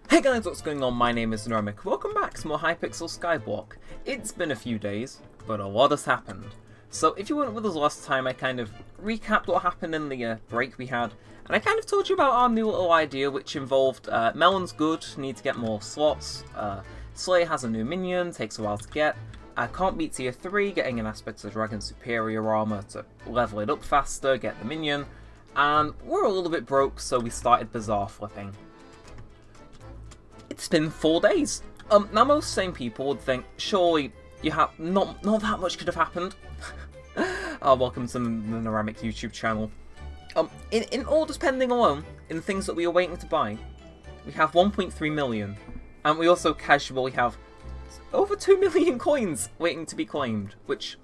Hey guys, what's going on? My name is Neremik. Welcome back to more Hypixel Skyblock. It's been a few days, but a lot has happened. So if you weren't with us last time, I kind of recapped what happened in the break we had, and I kind of told you about our new little idea, which involved Melon's good, need to get more slots, Slayer has a new minion, takes a while to get, can't beat tier 3, getting an aspect of Dragon superior armor to level it up faster, get the minion, and we're a little bit broke, so we started Bazaar flipping. It's been 4 days. Now most sane people would think, surely you have not that much could have happened. Welcome to the Neremik YouTube channel. In order spending alone, in things that we are waiting to buy, we have 1.3 million, and we also casually have over 2 million coins waiting to be claimed. Which,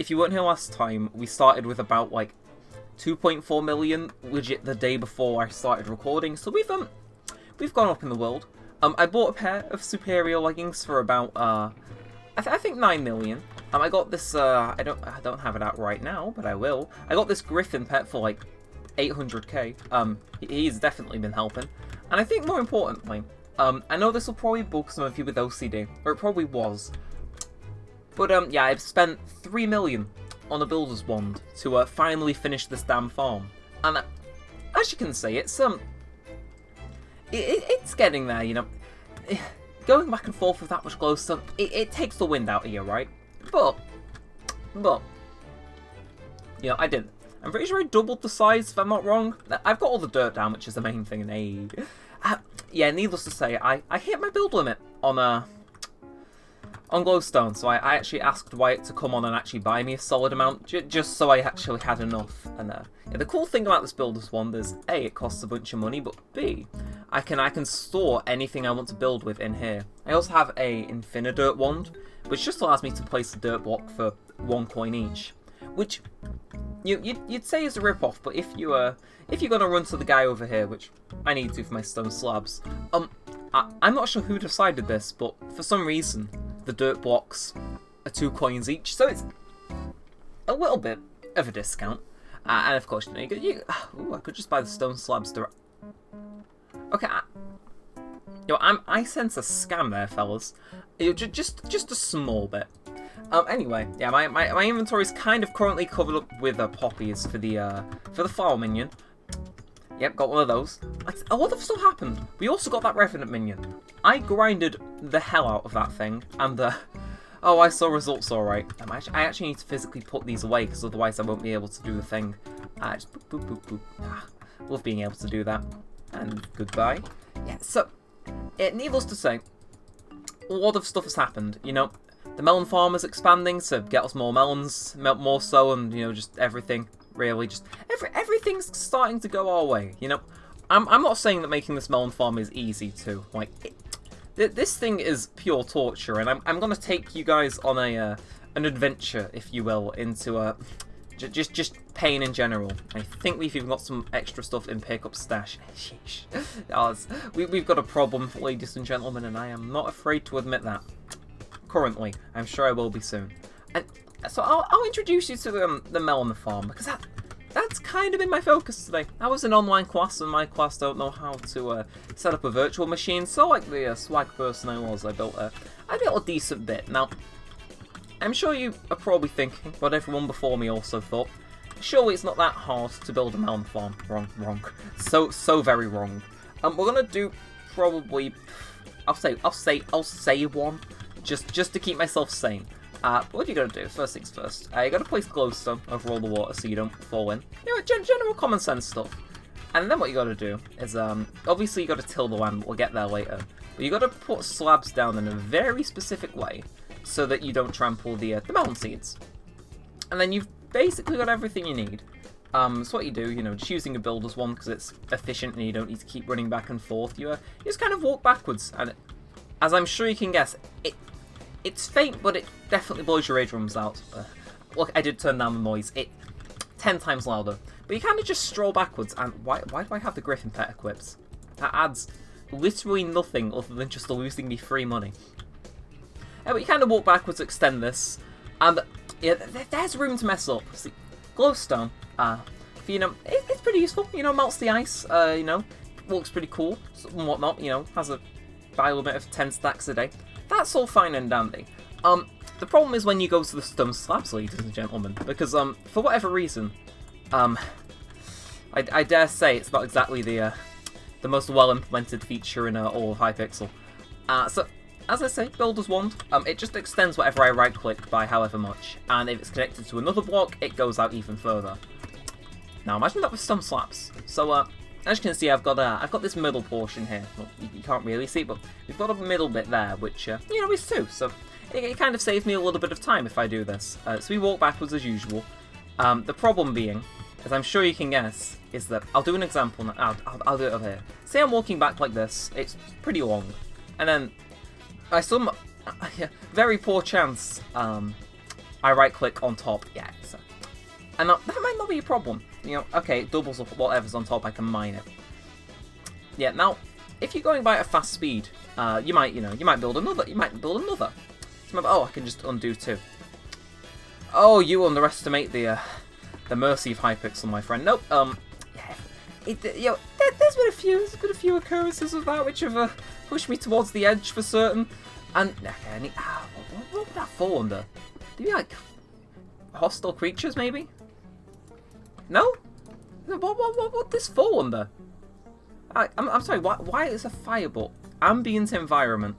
if you weren't here last time, we started with about like 2.4 million legit the day before I started recording. So we've gone up in the world. I bought a pair of superior leggings for about I think 9 million. I got this I don't have it out right now, but I will. I got this Griffin pet for like 800k. He's definitely been helping. And I think more importantly, I know this will probably bug some of you with OCD, or it probably was. But yeah, I've spent 3 million on a builder's wand to finally finish this damn farm. And as you can see, it's getting there, you know. Going back and forth with that much glowstone, it takes the wind out of you, right? But, you know, I didn't. I'm pretty sure I doubled the size, if I'm not wrong. I've got all the dirt down, which is the main thing. Yeah, needless to say, I hit my build limit on glowstone, so I actually asked Wyatt to come on and actually buy me a solid amount, just so I actually had enough. And yeah, the cool thing about this builder's wand is, A, it costs a bunch of money, but B, I can store anything I want to build with in here. I also have a Infinidirt wand, which just allows me to place a dirt block for 1 coin each, which you'd say is a rip-off, but if you're gonna run to the guy over here, which I need to for my stone slabs, I'm not sure who decided this, but for some reason the dirt blocks are 2 coins each, so it's a little bit of a discount. And of course, I could just buy the stone slabs direct. Okay, I sense a scam there, fellas. Just a small bit. Anyway, yeah, my inventory is kind of currently covered up with poppies for the farm minion. Yep, got one of those. A lot of stuff happened. We also got that Revenant minion. I grinded the hell out of that thing, and oh, I saw results alright. I actually need to physically put these away, because otherwise I won't be able to do the thing. Just boop, boop, boop, boop. Love being able to do that. And goodbye. Yeah, so, needless to say, a lot of stuff has happened, you know. The melon farm is expanding to get us more melons, more so, and, you know, just everything, really, just, everything's starting to go our way, you know. I'm not saying that making this melon farm is easy, too. Like, this thing is pure torture, and I'm gonna take you guys on an adventure, if you will, into just pain in general. I think we've even got some extra stuff in pickup stash. Sheesh. We've got a problem, ladies and gentlemen, and I am not afraid to admit that. Currently, I'm sure I will be soon. And so I'll introduce you to the melon farm, because that's kind of been my focus today. I was in online class, and my class don't know how to set up a virtual machine, so like the swag person I was, I built a decent bit. Now, I'm sure you are probably thinking, what everyone before me also thought, surely it's not that hard to build a melon farm. Wrong. So very wrong. We're gonna do probably, I'll say one, just to keep myself sane. What you gotta do? First things first. You gotta place glowstone over all the water so you don't fall in. You know, general common sense stuff. And then what you gotta do is, obviously you gotta till the land. We'll get there later. But you gotta put slabs down in a very specific way, so that you don't trample the melon seeds. And then you've basically got everything you need. So what you do, you know, just using a builder's one because it's efficient and you don't need to keep running back and forth. You just kind of walk backwards, and as I'm sure you can guess, it's faint, but it definitely blows your eardrums out. Look, I did turn down the noise. 10 times louder. But you kind of just stroll backwards, and why do I have the Griffin pet equipped? That adds literally nothing other than just losing me free money. But you kind of walk backwards, extend this, and yeah, there's room to mess up. See, glowstone, you know, it's pretty useful. You know, melts the ice. You know, looks pretty cool and whatnot. You know, has a by limit of 10 stacks a day. That's all fine and dandy. The problem is when you go to the stone slabs, ladies and gentlemen, because for whatever reason, I dare say it's not exactly the most well-implemented feature in all of Hypixel. So, as I say, Builder's Wand, it just extends whatever I right-click by however much, and if it's connected to another block, it goes out even further. Now, imagine that with stone slabs. So, as you can see, I've got this middle portion here. Well, you can't really see, but we've got a middle bit there, which, you know, is 2, so it kind of saves me a little bit of time if I do this. So we walk backwards as usual. The problem being, as I'm sure you can guess, is that I'll do an example now. I'll do it over here. Say I'm walking back like this. It's pretty long. And then, by some very poor chance, I right-click on top. Yeah, so, and that might not be a problem. You know, okay, it doubles up whatever's on top. I can mine it. Yeah. Now, if you're going by at a fast speed, you might build another. So, oh, I can just undo 2. Oh, you underestimate the mercy of Hypixel, my friend. Nope. Yeah. There's been a few occurrences of that which have pushed me towards the edge for certain. And okay, what would that fall under? Do you like hostile creatures, maybe? No? What would this fall under? I'm sorry. Why is a firebolt? Ambient environment.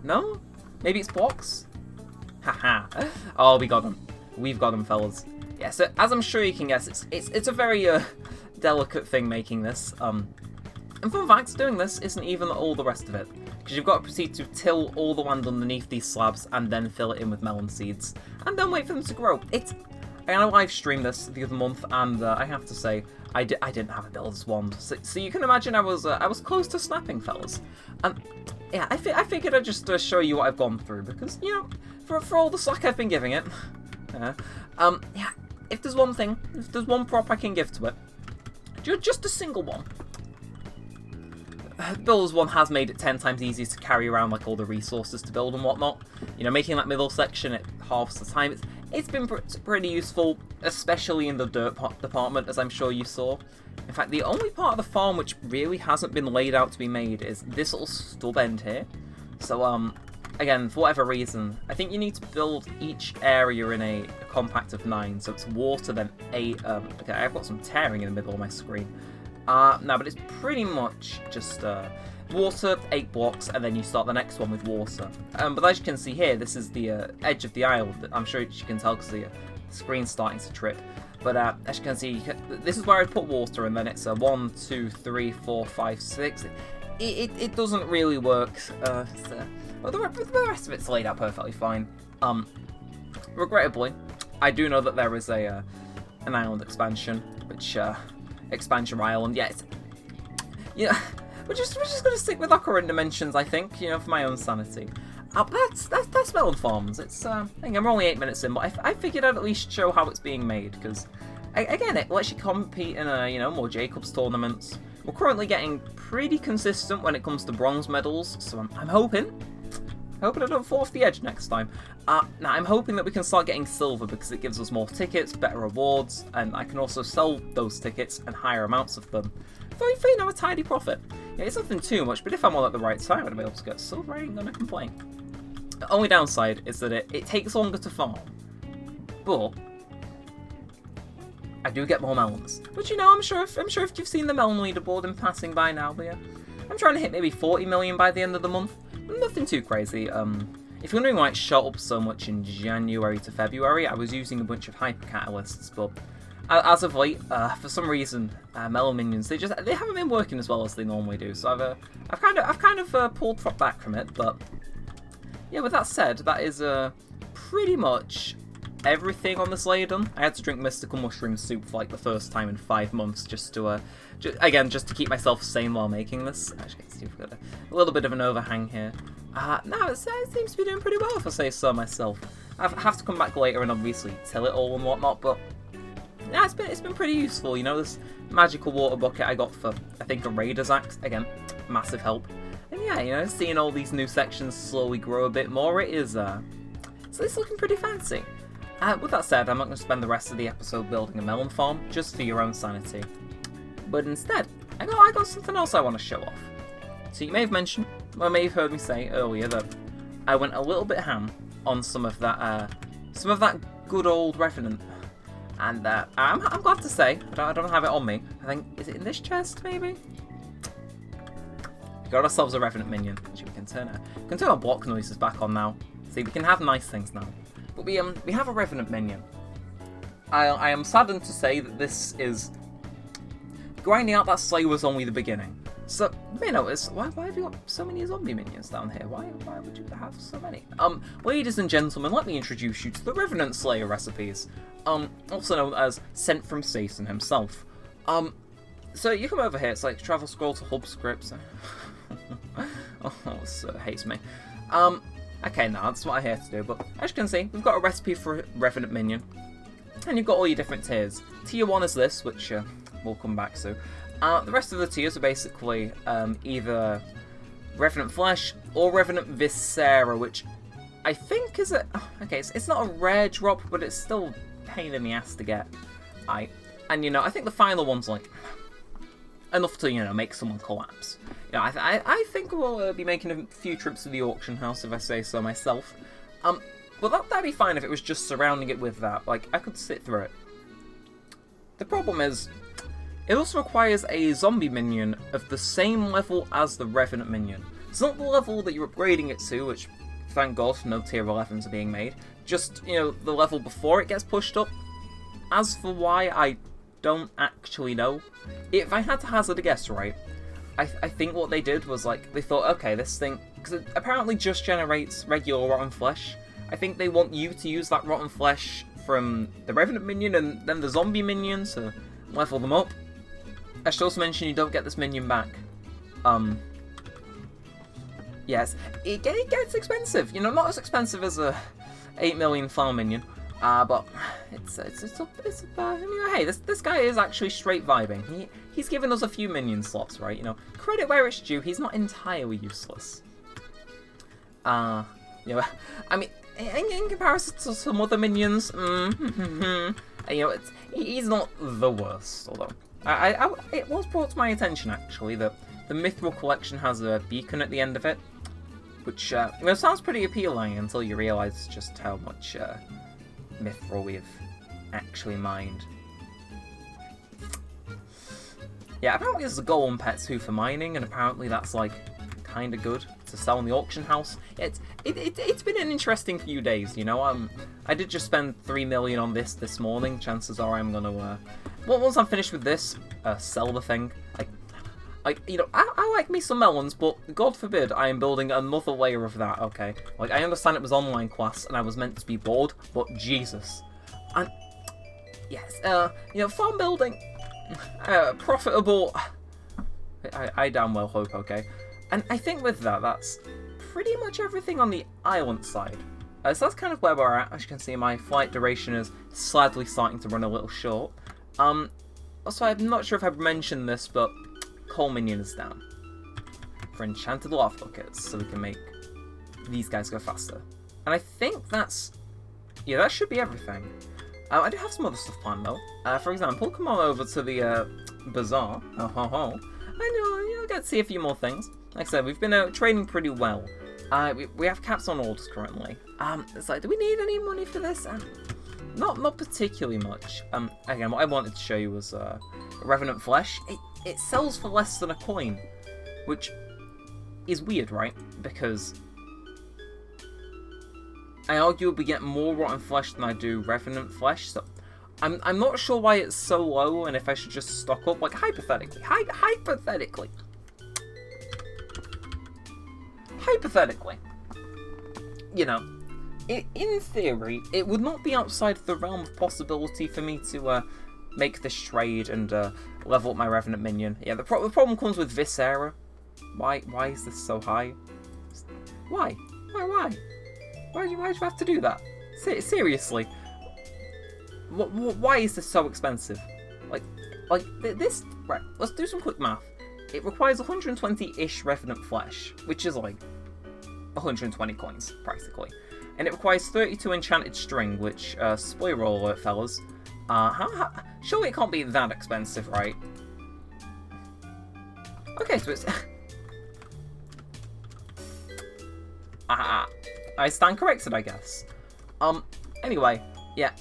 No? Maybe it's blocks? Haha. Oh, we got them. We've got them, fellas. Yeah, so as I'm sure you can guess, it's a very delicate thing making this. And fun fact, doing this isn't even all the rest of it. Because you've got to proceed to till all the land underneath these slabs and then fill it in with melon seeds. And then wait for them to grow. I live streamed this the other month, and I have to say, I didn't have a Builder's Wand. So you can imagine I was close to snapping, fellas. And yeah, I figured I'd just show you what I've gone through, because, you know, for all the slack I've been giving it, yeah, if there's one prop I can give to it, just a single one. Builder's Wand has made it 10 times easier to carry around, like, all the resources to build and whatnot. You know, making that middle section, it halves the time. It's been pretty useful, especially in the dirt department, as I'm sure you saw. In fact, the only part of the farm which really hasn't been laid out to be made is this little stub end here. So, again, for whatever reason, I think you need to build each area in a compact of 9. So it's water, then 8. Okay, I've got some tearing in the middle of my screen. No, but it's pretty much just water, 8 blocks, and then you start the next one with water. But as you can see here, this is the edge of the island. I'm sure you can tell because the screen's starting to trip. But as you can see, this is where I put water, and then it's 1, 2, 3, 4, 5, 6. It doesn't really work. But the rest of it's laid out perfectly fine. Regrettably, I do know that there is an island expansion, which expansion island. Yeah, we're just gonna stick with our current dimensions, I think. You know, for my own sanity. That's melon farms. It's I think I'm only 8 minutes in, but I figured I'd at least show how it's being made, because again, it lets you compete in more Jacobs tournaments. We're currently getting pretty consistent when it comes to bronze medals, so I'm hoping I don't fall off the edge next time. Now I'm hoping that we can start getting silver, because it gives us more tickets, better rewards, and I can also sell those tickets and higher amounts of them for a tidy profit. Yeah, it's nothing too much, but if I'm all at the right time, I'd be able to get silver. I ain't gonna complain. The only downside is that it takes longer to farm, but I do get more melons. Which, you know, I'm sure if you've seen the melon leaderboard in passing by now, but yeah, I'm trying to hit maybe 40 million by the end of the month. Nothing too crazy. If you're wondering why it shot up so much in January to February, I was using a bunch of hyper catalysts, but as of late, for some reason, melon minions they haven't been working as well as they normally do. So I've kind of pulled back from it, but. Yeah, with that said, that is pretty much everything on this layer done. I had to drink mystical mushroom soup for like the first time in 5 months just to keep myself sane while making this. As you can see, we've got a little bit of an overhang here. No, it seems to be doing pretty well if I say so myself. I have to come back later and obviously till it all and whatnot, but yeah, it's been pretty useful. You know, this magical water bucket I got for, I think, a Raider's Axe. Again, massive help. And yeah, you know, seeing all these new sections slowly grow a bit more, so it's looking pretty fancy. With that said, I'm not going to spend the rest of the episode building a melon farm, just for your own sanity. But instead, I got something else I want to show off. So you may have mentioned I may have heard me say earlier that I went a little bit ham on some of that good old Revenant. And I'm glad to say, I don't have it on me. I think, is it in this chest, maybe? We got ourselves a Revenant minion. Actually, we can turn our block noises back on now. See, we can have nice things now. But we have a Revenant minion. I am saddened to say that this is... Grinding out that Slay was only the beginning. So, you may notice, why have you got so many zombie minions down here? Why would you have so many? Ladies and gentlemen, let me introduce you to the Revenant Slayer recipes. Also known as Sent from Satan himself. So you come over here, it's like travel scroll to hub scripts. Oh, this hates me. Okay, now that's what I'm here to do, but as you can see, we've got a recipe for a Revenant minion. And you've got all your different tiers. Tier 1 is this, which we'll come back to. The rest of the tiers are basically either Revenant Flesh or Revenant Viscera, which I think is a... Okay, it's not a rare drop, but it's still a pain in the ass to get. And, you know, I think the final one's, like, enough to, you know, make someone collapse. You know, I think we'll be making a few trips to the auction house, if I say so myself. Well, that'd be fine if it was just surrounding it with that. Like, I could sit through it. The problem is, it also requires a zombie minion of the same level as the Revenant minion. It's not the level that you're upgrading it to, which, thank God, no tier 11s are being made. Just, you know, the level before it gets pushed up. As for why, I don't actually know. If I had to hazard a guess, right, I think what they did was, like, they thought, okay, this thing, because it apparently just generates regular rotten flesh. I think they want you to use that rotten flesh from the Revenant minion and then the zombie minion to level them up. I should also mention you don't get this minion back. Yes, it gets expensive. You know, not as expensive as a 8 million farm minion, but it's hey, this guy is actually straight vibing. He's given us a few minion slots, right? You know, credit where it's due. He's not entirely useless. You know, I mean, in comparison to some other minions, you know, he's not the worst. Although, it was brought to my attention actually that the Mithril collection has a beacon at the end of it, which you know, sounds pretty appealing until you realise just how much Mithril we've actually mined. Yeah, apparently there's a golem pet too for mining, and apparently that's like kind of good to sell in the auction house. It's been an interesting few days, you know. I did just spend 3 million on this morning. Chances are I'm gonna once I'm finished with this, sell the thing. Like you know, I like me some melons, but God forbid I am building another layer of that. Okay, like I understand it was online class and I was meant to be bored, but Jesus, and yes, you know, farm building, profitable. I damn well hope. Okay. And I think with that, that's pretty much everything on the island side. So that's kind of where we're at. As you can see, my flight duration is sadly starting to run a little short. Also, I'm not sure if I've mentioned this, but coal minion is down for enchanted lava buckets, so we can make these guys go faster. And I think that's... yeah, that should be everything. I do have some other stuff planned, though. For example, come on over to the bazaar. And you'll get to see a few more things. Like I said, we've been trading pretty well. We have caps on orders currently. It's like, do we need any money for this? Not particularly much. Again, what I wanted to show you was Revenant Flesh. It sells for less than a coin, which is weird, right? Because I arguably get more rotten flesh than I do Revenant Flesh, so I'm not sure why it's so low, and if I should just stock up, like, hypothetically, you know, in theory, it would not be outside the realm of possibility for me to make this trade and level up my Revenant minion. Yeah, the problem comes with Viscera. Why is this so high? Why do you have to do that? Seriously. Why is this so expensive? Like this... Right, let's do some quick math. It requires 120-ish Revenant Flesh, which is like 120 coins, practically. And it requires 32 enchanted string, which, spoiler alert, fellas, surely it can't be that expensive, right? Okay, so it's... I stand corrected, I guess. Anyway, yeah,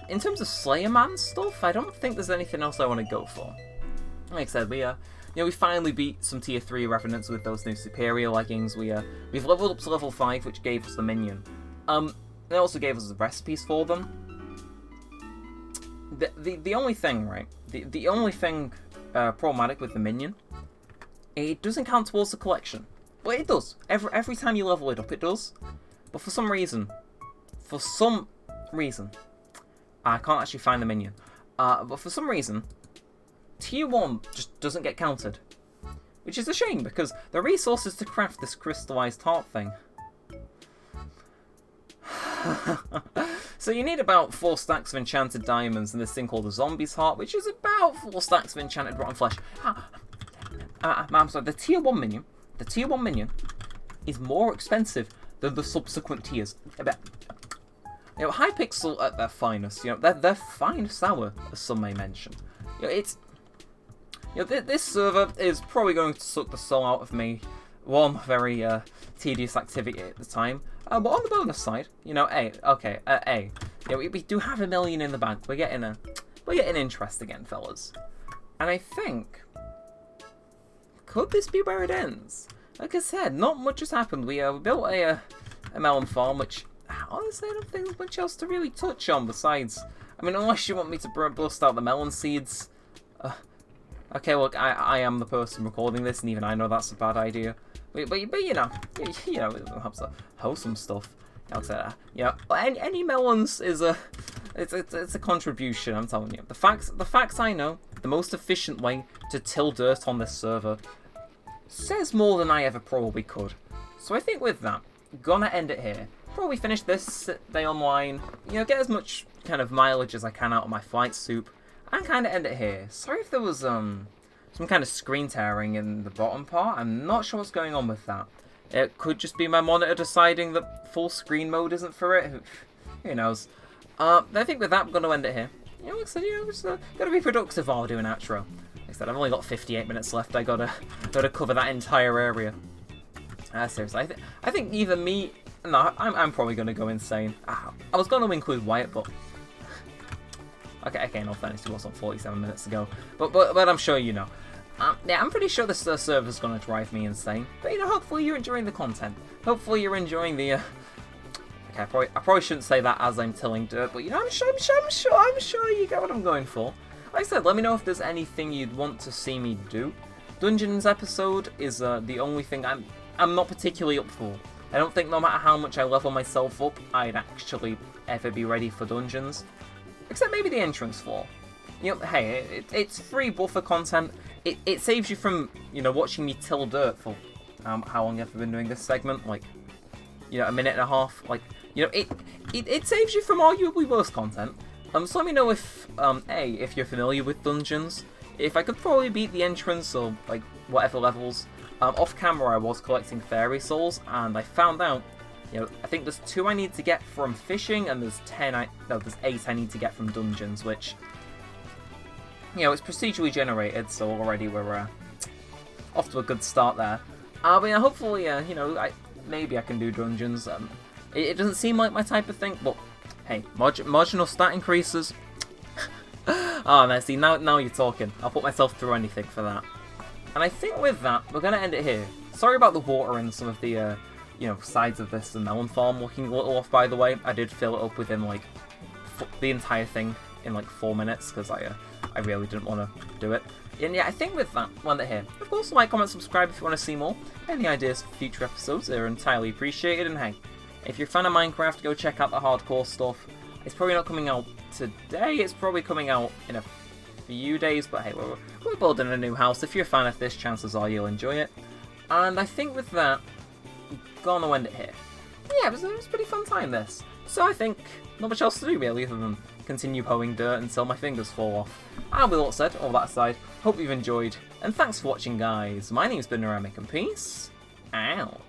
in terms of Slayer Man stuff, I don't think there's anything else I want to go for. Like I said, we finally beat some tier 3 revenants with those new superior leggings. We've leveled up to level 5, which gave us the minion. It also gave us the recipes for them. The only thing, right? The only thing problematic with the minion, it doesn't count towards the collection. Well, it does. Every time you level it up, it does. But for some reason, I can't actually find the minion. But for some reason, tier 1 just doesn't get counted. Which is a shame, because the resources to craft this crystallized heart thing. So you need about 4 stacks of enchanted diamonds and this thing called a zombie's heart, which is about 4 stacks of enchanted rotten flesh. I'm sorry, the tier 1 minion is more expensive than the subsequent tiers. You know, Hypixel at their finest, their finest hour, as some may mention. This server is probably going to suck the soul out of me. One very tedious activity at the time. But on the bonus side, we do have $1 million in the bank. We're getting interest again, fellas. And I think, could this be where it ends? Like I said, not much has happened. We built a melon farm, which honestly I don't think there's much else to really touch on besides. I mean, unless you want me to bust out the melon seeds. Okay, look, I am the person recording this, and even I know that's a bad idea. But you know, have some wholesome stuff. Any melons is it's a contribution. I'm telling you, the facts I know. The most efficient way to till dirt on this server says more than I ever probably could. So I think with that, gonna end it here. Probably finish this day online. Get as much kind of mileage as I can out of my flight soup, and kind of end it here. Sorry if there was some kind of screen tearing in the bottom part. I'm not sure what's going on with that. It could just be my monitor deciding that full screen mode isn't for it. Who knows? I think with that, I'm going to end it here. Like I said, just got to be productive while I do an outro. Like I said, I've only got 58 minutes left. I gotta cover that entire area. Seriously, I think either me. No, I'm probably going to go insane. I was going to include Wyatt, but. Okay, no fairness, it was on 47 minutes ago. But I'm sure you know. Yeah, I'm pretty sure this server's gonna drive me insane. But hopefully you're enjoying the content. Hopefully you're enjoying the. Okay, I probably shouldn't say that as I'm tilling dirt, but I'm sure you get what I'm going for. Like I said, let me know if there's anything you'd want to see me do. Dungeons episode is the only thing I'm not particularly up for. I don't think no matter how much I level myself up, I'd actually ever be ready for dungeons. Except maybe the entrance floor. Hey, it's free buffer content. It saves you from, watching me till dirt for how long have I been doing this segment? Like, a minute and a half. Like, it saves you from arguably worse content. So let me know if if you're familiar with dungeons. If I could probably beat the entrance or like whatever levels. Off camera, I was collecting fairy souls, and I found out. I think there's 2 I need to get from fishing, and there's 8 I need to get from dungeons, which, it's procedurally generated, so already we're off to a good start there. But hopefully, maybe I can do dungeons. It doesn't seem like my type of thing, but hey, marginal stat increases. Oh, no, see, now you're talking. I'll put myself through anything for that. And I think with that, we're going to end it here. Sorry about the water and some of the, sides of this melon farm looking a little off, by the way. I did fill it up within, like, the entire thing in, like, 4 minutes, because I really didn't want to do it. And yeah, I think with that, we'll end it here. Of course, like, comment, subscribe if you want to see more. Any ideas for future episodes are entirely appreciated. And hey, if you're a fan of Minecraft, go check out the hardcore stuff. It's probably not coming out today. It's probably coming out in a few days. But hey, we're building a new house. If you're a fan of this, chances are you'll enjoy it. And I think with that, gonna end it here. Yeah, it was a pretty fun time, this. So I think not much else to do really other than continue hoeing dirt until my fingers fall off. And with all said, all that aside, hope you've enjoyed, and thanks for watching, guys. My name's been Neremik, and peace out.